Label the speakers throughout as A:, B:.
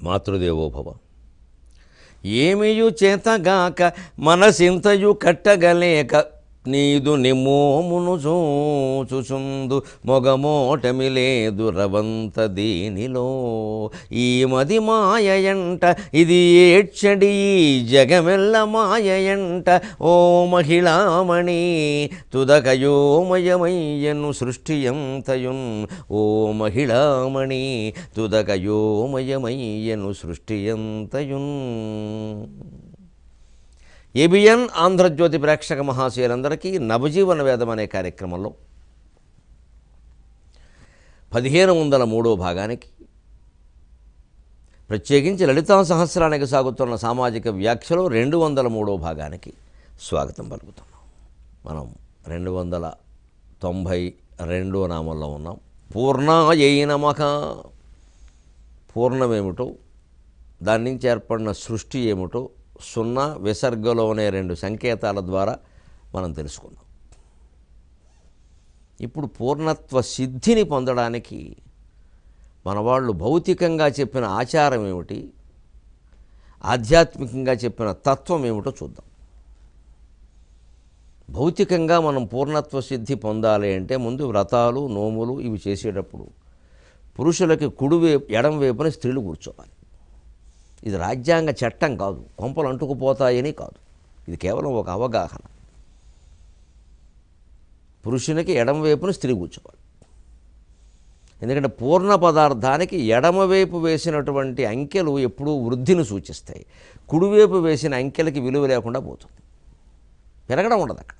A: మాతృదేవోభవ. ఏమియు చేతగాక మనసింతయు కట్టగలేక నీదు నిమోమును చూచుచుందు మొగమోటమి లేదు రవంత దీనిలో. ఈ మది మాయయంట ఇది ఏడ్చడి జగమెల్ల మాయయంట ఓ మహిళామణి తుదకయోమయమయ్యను సృష్టియంతయున్. ఓ మహిళామణి తుదకయోమయమయ్యను సృష్టియంతయున్. ఏబిఎన్ ఆంధ్రజ్యోతి ప్రేక్షక మహాశయులందరికీ నవజీవన వేదం అనే కార్యక్రమంలో 1503వ భాగానికి, ప్రత్యేకించి లలితా సహస్రానికి సాగుతున్న సామాజిక వ్యాఖ్యలో 203వ భాగానికి స్వాగతం పలుకుతున్నాం. మనం 292వ నామంలో ఉన్నాం. పూర్ణాయై నమః. పూర్ణమేమిటో, దాని నుంచి ఏర్పడిన సృష్టి ఏమిటో సున్నా విసర్గలోనే 2 సంకేతాల ద్వారా మనం తెలుసుకుందాం. ఇప్పుడు పూర్ణత్వ సిద్ధిని పొందడానికి మన వాళ్ళు భౌతికంగా చెప్పిన ఆచారం ఏమిటి, ఆధ్యాత్మికంగా చెప్పిన తత్వం ఏమిటో చూద్దాం. భౌతికంగా మనం పూర్ణత్వ సిద్ధి పొందాలి అంటే ముందు వ్రతాలు, నోములు ఇవి చేసేటప్పుడు పురుషులకి కుడివైపు ఎడం వైపున స్త్రీలు కూర్చోవాలి. ఇది రాజ్యాంగ చట్టం కాదు, కొంపలు అంటుకుపోతాయని కాదు, ఇది కేవలం ఒక అవగాహన. పురుషునికి ఎడమ వైపున స్త్రీ కూర్చోవాలి. ఎందుకంటే పూర్ణ పదార్థానికి ఎడమవైపు వేసినటువంటి అంకెలు ఎప్పుడూ వృద్ధిని సూచిస్తాయి. కుడివైపు వేసిన అంకెలకి విలువ లేకుండా పోతుంది, పెరగడం ఉండదు అక్కడ.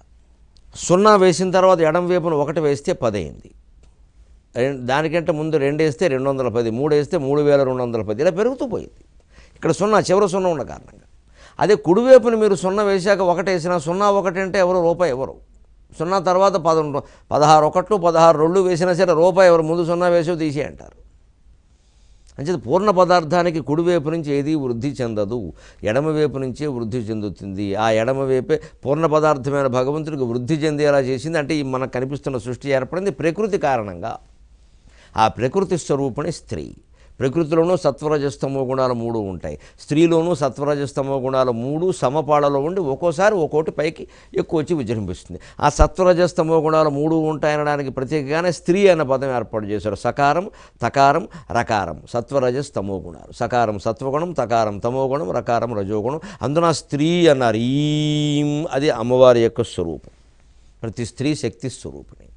A: 0 వేసిన తర్వాత ఎడమ వైపున 1 వేస్తే 10 అయింది. దానికంటే ముందు 2 వేస్తే 210, 3 వేస్తే 3210, ఇలా పెరుగుతూ పోయింది. ఇక్కడ 0 చివరి 0 ఉన్న కారణంగా. అదే కుడివైపున మీరు 0 వేశాక 1 వేసినా 0 1 అంటే ఎవరు రూపాయి ఎవరు. 0 తర్వాత 16 1 16 2 వేసినా సరే రూపాయి ఎవరు, ముందు 0 వేసో తీసే అంటారు. అంచేది పూర్ణ పదార్థానికి కుడివైపు నుంచి ఏది వృద్ధి చెందదు, ఎడమవైపు నుంచే వృద్ధి చెందుతుంది. ఆ ఎడమవైపే పూర్ణ పదార్థమైన భగవంతుడికి వృద్ధి చెందేలా చేసింది. అంటే ఈ మనకు కనిపిస్తున్న సృష్టి ఏర్పడింది ప్రకృతి కారణంగా. ఆ ప్రకృతి స్వరూపిణి స్త్రీ. ప్రకృతిలోనూ సత్వరజస్తమో గుణాలు 3 ఉంటాయి, స్త్రీలోనూ సత్వరజస్తమో గుణాలు 3 సమపాళలో ఉండి ఒక్కోసారి ఒక్కోటి పైకి ఎక్కువ వచ్చి విజృంభిస్తుంది. ఆ సత్వరజస్తమో గుణాలు 3 ఉంటాయనడానికి ప్రత్యేకంగానే స్త్రీ అన్న పదం ఏర్పాటు చేశారు. సకారం, తకారం, రకారం, సత్వరజస్తమో గుణాలు. సకారం సత్వగుణం, తకారం తమోగుణం, రకారం రజోగుణం. అందున స్త్రీ అన్నారు. ఈం అది అమ్మవారి యొక్క స్వరూపం. ప్రతి స్త్రీ శక్తి స్వరూపిణి.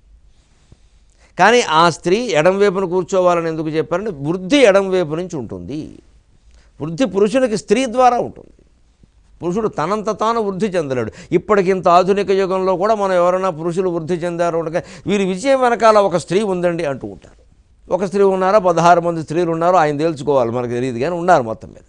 A: కానీ ఆ స్త్రీ ఎడం వైపున కూర్చోవాలని ఎందుకు చెప్పారంటే వృద్ధి ఎడం వైపు నుంచి ఉంటుంది. వృద్ధి పురుషునికి స్త్రీ ద్వారా ఉంటుంది. పురుషుడు తనంత తాను వృద్ధి చెందలేడు. ఇప్పటికింత ఆధునిక యుగంలో కూడా మనం ఎవరైనా పురుషులు వృద్ధి చెందారు అంటే వీరి విజయం వెనకాల ఒక స్త్రీ ఉందండి అంటూ ఉంటారు. ఒక స్త్రీ ఉన్నారా, 16 మంది స్త్రీలు ఉన్నారో ఆయన తేల్చుకోవాలి, మనకు తెలియదు కానీ ఉన్నారు మొత్తం మీద.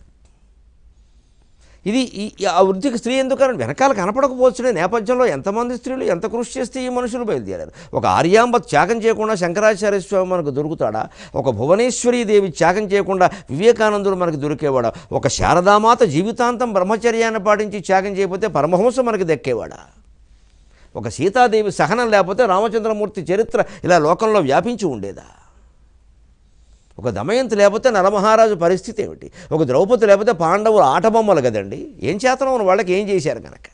A: ఇది ఆ వృద్ధికి స్త్రీ ఎందుకని వెనకాల కనపడకపోవచ్చునే, నేపథ్యంలో ఎంతమంది స్త్రీలు ఎంత కృషి చేస్తే ఈ మనుషులు బయలుదేరారు. ఒక ఆర్యాంబ త్యాగం చేయకుండా శంకరాచార్య స్వామి మనకు దొరుకుతాడా? ఒక భువనేశ్వరీదేవి త్యాగం చేయకుండా వివేకానందుడు మనకు దొరికేవాడా? ఒక శారదామాత జీవితాంతం బ్రహ్మచర్యాన్ని పాటించి త్యాగం చేయకపోతే పరమహంస మనకు దక్కేవాడా? ఒక సీతాదేవి సహనం లేకపోతే రామచంద్రమూర్తి చరిత్ర ఇలా లోకంలో వ్యాపించి ఉండేదా? ఒక దమయంతి లేకపోతే నరమహారాజు పరిస్థితి ఏమిటి? ఒక ద్రౌపది లేకపోతే పాండవులు ఆటబొమ్మలు కదండి. ఏం చేతనం వాళ్ళకి ఏం చేశారు కనుక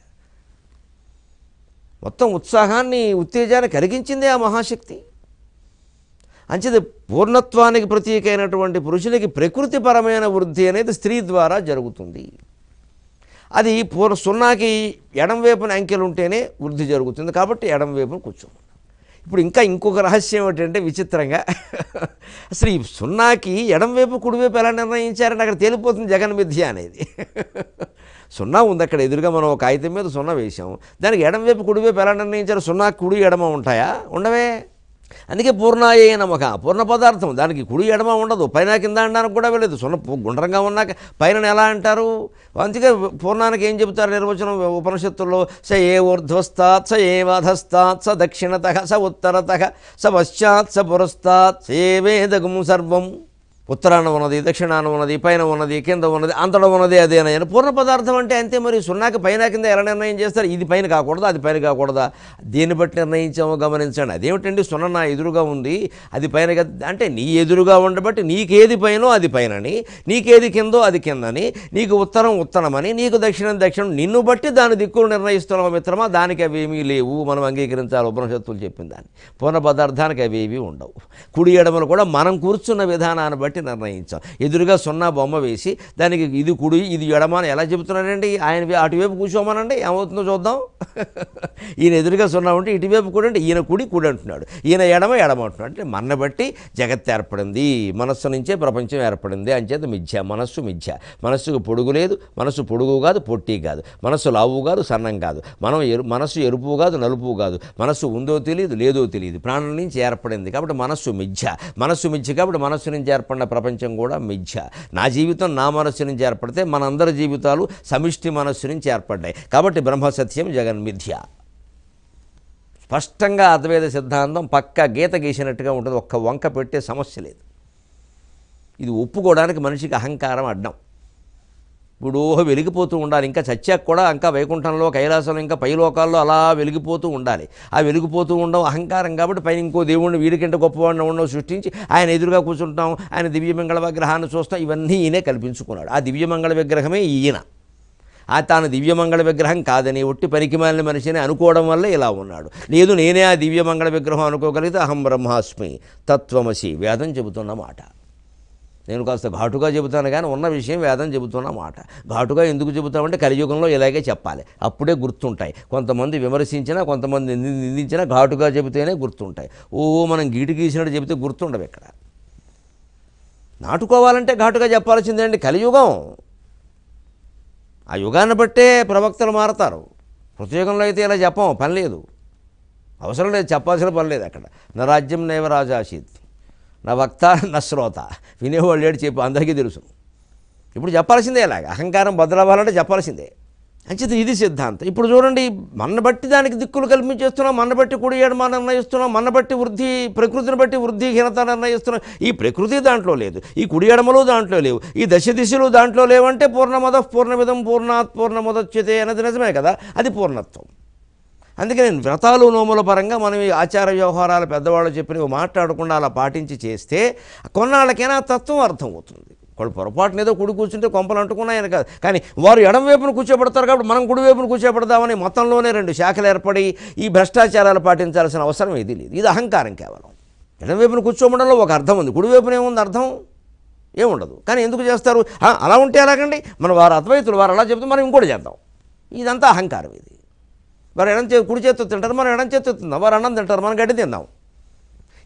A: మొత్తం ఉత్సాహాన్ని ఉత్తేజాన్ని కలిగించిందే ఆ మహాశక్తి. అంచేది పూర్ణత్వానికి ప్రతీక అయినటువంటి పురుషునికి ప్రకృతిపరమైన వృద్ధి అనేది స్త్రీ ద్వారా జరుగుతుంది. అది 0కి ఎడం వైపున అంకెలు ఉంటేనే వృద్ధి జరుగుతుంది. కాబట్టి ఎడం వైపున కూర్చోమన్నారు. ఇప్పుడు ఇంకొక రహస్యం ఏమిటంటే విచిత్రంగా అసలు ఈ 0కి ఎడం వైపు కుడివైపు ఎలా నిర్ణయించారంటే అక్కడ తేలిపోతుంది జగన్ మిథ్య అనేది. 0 ఉంది అక్కడ ఎదురుగా, మనం ఒక కాగితం మీద 0 వేసాం. దానికి ఎడం వైపు కుడివైపు ఎలా నిర్ణయించారు? 0కి కుడి ఎడమ ఉంటాయా? ఉండవే. అందుకే పూర్ణాయై నమః. పూర్ణ పదార్థం, దానికి కుడి ఎడమ ఉండదు, పైన కింద అనడానికి కూడా వెళ్ళదు. 0 గుండ్రంగా ఉన్నాక పైన ఎలా అంటారు? అందుకే పూర్ణానికి ఏం చెబుతారు నిర్వచనం ఉపనిషత్తుల్లో? స ఏ ఊర్ధ్వస్తాత్ స ఏ వాధస్తాత్ స దక్షిణతః స ఉత్తరతః స పశ్చాత్ స పురస్తాత్ సే వేదగం సర్వం. ఉత్తరాన ఉన్నది, దక్షిణాన ఉన్నది, పైన ఉన్నది, కింద ఉన్నది, అంతటా ఉన్నది అదేనని. పూర్ణ పదార్థం అంటే అంతే. మరి సున్నాకి పైన కింద ఎలా నిర్ణయం చేస్తారు? ఇది పైన కాకూడదా, అది పైన కాకూడదా? దేన్ని బట్టి నిర్ణయించామో గమనించండి. అదేమిటండి, సున్న నా ఎదురుగా ఉంది, అది పైన అంటే నీ ఎదురుగా ఉండబట్టి నీకేది పైనో అది పైనని, నీకేది కిందో అది కిందని, నీకు ఉత్తరం ఉత్తరమని, నీకు దక్షిణం దక్షిణం, నిన్ను బట్టి దాని దిక్కులు నిర్ణయిస్తున్నావు మిత్రమా. దానికి అవేమీ లేవు, మనం అంగీకరించాలి. ఉపనిషత్తులు చెప్పిన దాన్ని. పూర్ణ పదార్థానికి అవేవి ఉండవు. కుడి ఎడమలు కూడా మనం కూర్చున్న విధానాన్ని బట్టి నిర్ణయించాం. ఎదురుగా సున్నా బొమ్మ వేసి దానికి ఇది కుడి ఇది ఎడమ అని ఎలా చెబుతున్నారండి? ఆయన అటువైపు కూర్చోమనండి, ఏమవుతుందో చూద్దాం. ఈయన ఎదురుగా సున్నా ఉంటే ఇటువైపు కుడి అంటే ఈయన కుడి కుడి అంటున్నాడు, ఈయన ఎడమ ఎడమ అంటున్నాడు. అంటే మన బట్టి జగత్తు ఏర్పడింది, మనస్సు నుంచే ప్రపంచం ఏర్పడింది. అంచేత మిథ్య, మనస్సు మిథ్య. మనస్సుకు పొడుగు లేదు, మనస్సు పొడుగు కాదు, పొట్టి కాదు, మనస్సు లావు కాదు, సన్నం కాదు, మనస్సు ఎరుపు కాదు, నలుపు కాదు, మనస్సు ఉందో తెలియదు, లేదో తెలియదు, ప్రాణం నుంచి ఏర్పడింది. కాబట్టి మనస్సు మిథ్య. మనస్సు మిథ్య కాబట్టి మనస్సు నుంచి ఏర్పడిన ప్రపంచం కూడా మిథ్య. నా జీవితం నా మనస్సు నుంచి ఏర్పడితే మనందరి జీవితాలు సమిష్టి మనస్సు నుంచి ఏర్పడ్డాయి. కాబట్టి బ్రహ్మ సత్యం, జగన్ మిథ్య. స్పష్టంగా అద్వైత సిద్ధాంతం పక్కా గీత గీసినట్టుగా ఉంటుంది. ఒక్క వంక పెట్టే సమస్య లేదు. ఇది ఒప్పుకోవడానికి మనిషికి అహంకారం అడ్డం. ఇప్పుడు వెలిగిపోతూ ఉండాలి, ఇంకా చచ్చాక కూడా ఇంకా వైకుంఠంలో, కైలాసంలో, ఇంకా పైలోకాల్లో అలా వెలిగిపోతూ ఉండాలి. ఆ వెలిగిపోతూ ఉండడం అహంకారం. కాబట్టి పైన ఇంకో దేవుడిని వీడికంటే గొప్పవాడిని ఉండవు సృష్టించి ఆయన ఎదురుగా కూర్చుంటాం, ఆయన దివ్యమంగళ విగ్రహాన్ని చూస్తాం. ఇవన్నీ ఈయనే కల్పించుకున్నాడు. ఆ దివ్యమంగళ విగ్రహమే ఈయన. తాను దివ్యమంగళ విగ్రహం కాదని ఒట్టి పనికిమాలిన మనిషిని అనుకోవడం వల్ల ఇలా ఉన్నాడు. లేదు నేనే ఆ దివ్యమంగళ విగ్రహం అనుకోగలిగితే అహం బ్రహ్మాస్మి తత్వమసి వేదం చెబుతున్న మాట. నేను కాస్త ఘాటుగా చెబుతాను కానీ ఉన్న విషయం వేదం చెబుతున్న మాట. ఘాటుగా ఎందుకు చెబుతామంటే కలియుగంలో ఇలాగే చెప్పాలి, అప్పుడే గుర్తుంటాయి. కొంతమంది విమర్శించినా, కొంతమంది నిందించినా ఘాటుగా చెబితేనే గుర్తుంటాయి. మనం గీటు గీసినట్టు చెబితే గుర్తుండవు. ఇక్కడ నాటుకోవాలంటే ఘాటుగా చెప్పాల్సిందేండి. కలియుగం, ఆ యుగాన్ని బట్టే ప్రవక్తలు మారతారు. కృతయుగంలో అయితే ఇలా చెప్పం, పని లేదు, అవసరం లేదు, చెప్పాల్సిన పని లేదు. అక్కడ నా రాజ్యం నైవ రాజాసీత్, నా వక్త నా శ్రోత, వినేవాళ్ళు ఏడు చెప్పు అందరికీ తెలుసు. ఇప్పుడు చెప్పాల్సిందే, ఇలాగ అహంకారం బదులవ్వాలంటే చెప్పాల్సిందే. అంచేత ఇది సిద్ధాంతం. ఇప్పుడు చూడండి, మన బట్టి దానికి దిక్కులు కల్పించేస్తున్నాం, మన బట్టి కుడి ఎడమ నిర్ణయిస్తున్నాం, మన బట్టి వృద్ధి, ప్రకృతిని బట్టి వృద్ధిహీనత నిర్ణయిస్తున్నాం. ఈ ప్రకృతి దాంట్లో లేదు, ఈ కుడి ఎడమలు దాంట్లో లేవు, ఈ దశ దిశలు దాంట్లో లేవంటే పూర్ణమద పూర్ణమిదం పూర్ణాత్ పూర్ణముదచ్యతే అన్నది నిజమే కదా, అది పూర్ణత్వం. అందుకే నేను వ్రతాలు నోముల పరంగా మనం ఈ ఆచార వ్యవహారాలు పెద్దవాళ్ళు చెప్పినవి మాట్లాడకుండా అలా పాటించి చేస్తే కొన్నాళ్ళకైనా తత్వం అర్థమవుతుంది. వాళ్ళు పొరపాటున ఏదో కుడి కూర్చుంటే కొంపలు అంటుకున్నాయని కాదు, కానీ వారు ఎడం వైపును కూర్చోబెడతారు కాబట్టి మనం కుడి వైపును కూర్చోబెడదామని మొత్తంలోనే రెండు శాఖలు ఏర్పడి ఈ భ్రష్టాచారాలు పాటించాల్సిన అవసరం ఇది లేదు. ఇది అహంకారం కేవలం. ఎడం వైపును కూర్చోబడంలో ఒక అర్థం ఉంది, కుడి వైపున ఏముంది అర్థం? ఏముండదు. కానీ ఎందుకు చేస్తారు? అలా ఉంటే ఎలాగండి, మన వారు అద్వైతులు, వారు అలా చెప్తే మనం ఇంకోటి చేద్దాం. ఇదంతా అహంకారం. ఇది వారు కుడి చేత్తో తింటారు, మనం ఎడం చేత్తో తిందాం. వారు అన్నం తింటారు, మనం గడ్డి తిందాం.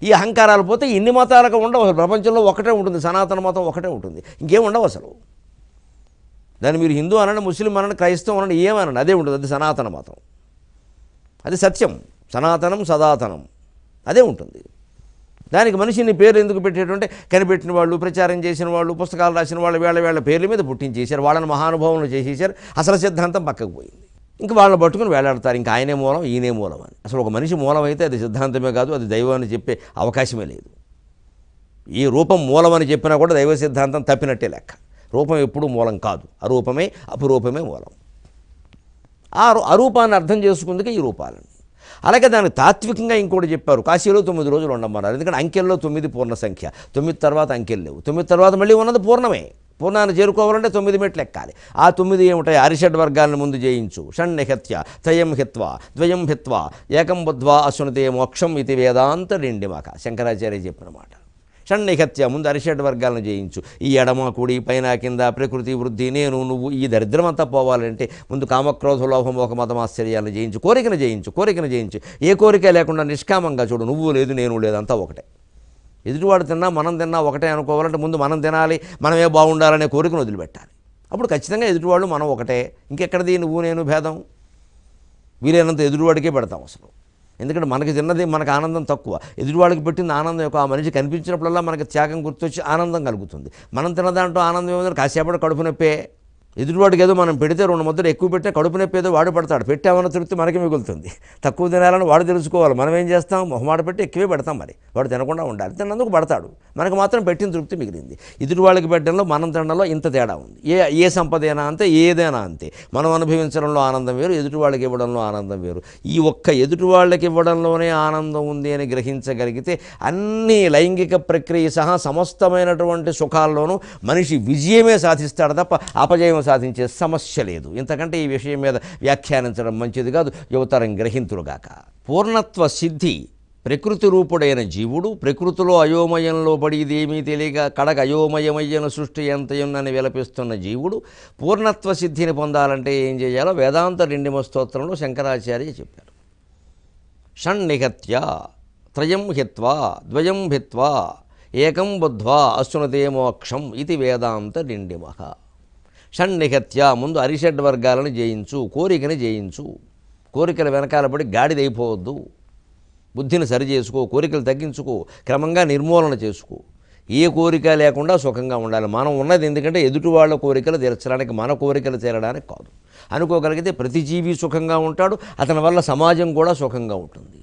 A: ఈ అహంకారాలు పోతే ఇన్ని మతాలకు ఉండవు. ప్రపంచంలో ఒకటే ఉంటుంది, సనాతన మతం ఒకటే ఉంటుంది, ఇంకేం ఉండవు అసలు. దాన్ని మీరు హిందూ అనండి, ముస్లిం అనండి, క్రైస్తవం అనండి, ఏమనండి, అదే ఉంటుంది. అది సనాతన మతం, అది సత్యం. సనాతనం సదాతనం అదే ఉంటుంది. దానికి మనిషిని పేరు ఎందుకు పెట్టేటంటే కనిపెట్టిన వాళ్ళు, ప్రచారం చేసిన వాళ్ళు, పుస్తకాలు రాసిన వాళ్ళు వేళ పేర్ల మీద పుట్టించేశారు, వాళ్ళని మహానుభావులు చేసేసారు. అసలు సిద్ధాంతం పక్కకు పోయింది. ఇంక వాళ్ళని పట్టుకుని వేలాడతారు, ఇంకా ఆయనే మూలం ఈయనే మూలం అని. అసలు ఒక మనిషి మూలం అయితే అది సిద్ధాంతమే కాదు, అది దైవాన్ని చెప్పే అవకాశమే లేదు. ఈ రూపం మూలం అని చెప్పినా కూడా దైవ సిద్ధాంతం తప్పినట్టే లెక్క. రూపం ఎప్పుడూ మూలం కాదు, అరూపమే అపురూపమే మూలం. అరూపాన్ని అర్థం చేసుకుందుకే ఈ రూపాలని. అలాగే దానికి తాత్వికంగా ఇంకోటి చెప్పారు, కాశీలో 9 రోజులు ఉండమన్నారు. ఎందుకంటే అంకెల్లో 9 పూర్ణ సంఖ్య, 9 తర్వాత అంకెలు లేవు, 9 తర్వాత మళ్ళీ ఉన్నది పూర్ణమే. పూర్ణాన్ని చేరుకోవాలంటే 9 మెట్లు ఎక్కాలి. ఆ 9 ఏమిటాయి? అరిషడ్ వర్గాలను ముందు జయించు, షణ్నిహత్య త్రయం హిత్వా ద్వయం హిత్వా ఏకం బుద్ధ్వా అశ్వనతే మోక్షం ఇది వేదాంత డిండిమక, శంకరాచార్య చెప్పిన మాట. షణ్నిహత్య, ముందు అరిషడ్ వర్గాలను జయించు. ఈ ఎడమ కుడి పైన కింద ప్రకృతి వృద్ధి నేను నువ్వు ఈ దరిద్రం అంతా పోవాలంటే ముందు కామక్రోధ లోభం ఒక మతమాశ్చర్యాలను జయించు, కోరికను జయించు. ఏ కోరిక లేకుండా నిష్కామంగా చూడు, నువ్వు లేదు నేను లేదు అంతా ఒకటే. ఎదుటివాడు తిన్నా మనం తిన్నా ఒకటే అనుకోవాలంటే ముందు మనం తినాలి, మనమే బాగుండాలనే కోరికను వదిలిపెట్టాలి. అప్పుడు ఖచ్చితంగా ఎదుటివాళ్ళు మనం ఒకటే. ఇంకెక్కడిది నువ్వు నేను భేదం? వీలైనంత ఎదుటివాడికే పెడతాం అసలు. ఎందుకంటే మనకి తిన్నది మనకు ఆనందం తక్కువ, ఎదుటివాడికి పెట్టింది ఆనందం యొక్క. ఆ మనిషి కనిపించినప్పుడల్లా మనకి త్యాగం గుర్తొచ్చి ఆనందం కలుగుతుంది. మనం తిన్న దాంట్లో ఆనందం ఏముందని కాసేపటి కడుపు నొప్పే, ఎదుటివాడికి ఏదో మనం పెడితే 2 ముద్దలు ఎక్కువ పెట్టినా కడుపు నొప్పి ఏదో వాడు పడతాడు, పెట్టామన్న తృప్తి మనకి మిగులుతుంది. తక్కువ తినాలని వాడు తెలుసుకోవాలి, మనం ఏం చేస్తాం, మొహమాట పెట్టి ఎక్కువే పెడతాం, మరి వాడు తినకుండా ఉండాలి, తిన్నందుకు పడతాడు, మనకు మాత్రం పెట్టిన తృప్తి మిగిలింది. ఎదుటి వాళ్ళకి పెట్టడంలో మనం తినడంలో ఇంత తేడా ఉంది. ఏ సంపదైనా అంతే, ఏదైనా అంతే. మనం అనుభవించడంలో ఆనందం వేరు, ఎదుటి వాళ్ళకి ఇవ్వడంలో ఆనందం వేరు. ఈ ఒక్క ఎదుటి వాళ్ళకి ఇవ్వడంలోనే ఆనందం ఉంది అని గ్రహించగలిగితే అన్ని లైంగిక ప్రక్రియ సహా సమస్తమైనటువంటి సుఖాల్లోనూ మనిషి విజయమే సాధిస్తాడు తప్ప అపజయం సాధించే సమస్య లేదు. ఇంతకంటే ఈ విషయం మీద వ్యాఖ్యానించడం మంచిది కాదు, యువతరం గ్రహింతురుగాక. పూర్ణత్వ సిద్ధి ప్రకృతి రూపుడైన జీవుడు ప్రకృతిలో అయోమయంలో పడి ఇదేమీ తెలియక కడక అయోమయమయ్యను సృష్టి ఎంతయున్నని విలపిస్తున్న జీవుడు పూర్ణత్వ సిద్ధిని పొందాలంటే ఏం చేయాలో వేదాంత డిండిమ స్తోత్రంలో శంకరాచార్య చెప్పారు. షణ్నిహత్య త్రయం హిత్వా ద్వయం హిత్వా ఏకం బుద్ధ్వా అశ్నుతే మోక్షం ఇది వేదాంత డిండిమః. షణ్నిహత్య, ముందు అరిషడ్ వర్గాలను జయించు, కోరికని జయించు. కోరికల వెనకాల పడి గాడిదైపోవద్దు, బుద్ధిని సరిచేసుకో, కోరికలు తగ్గించుకో, క్రమంగా నిర్మూలన చేసుకో. ఏ కోరిక లేకుండా సుఖంగా ఉండాలి. మనం ఉన్నది ఎందుకంటే ఎదుటి వాళ్ళ కోరికలు తీర్చడానికి, మన కోరికలు తీరడానికి కాదు. అనుకోగలిగితే ప్రతి జీవి సుఖంగా ఉంటాడు, అతని వల్ల సమాజం కూడా సుఖంగా ఉంటుంది.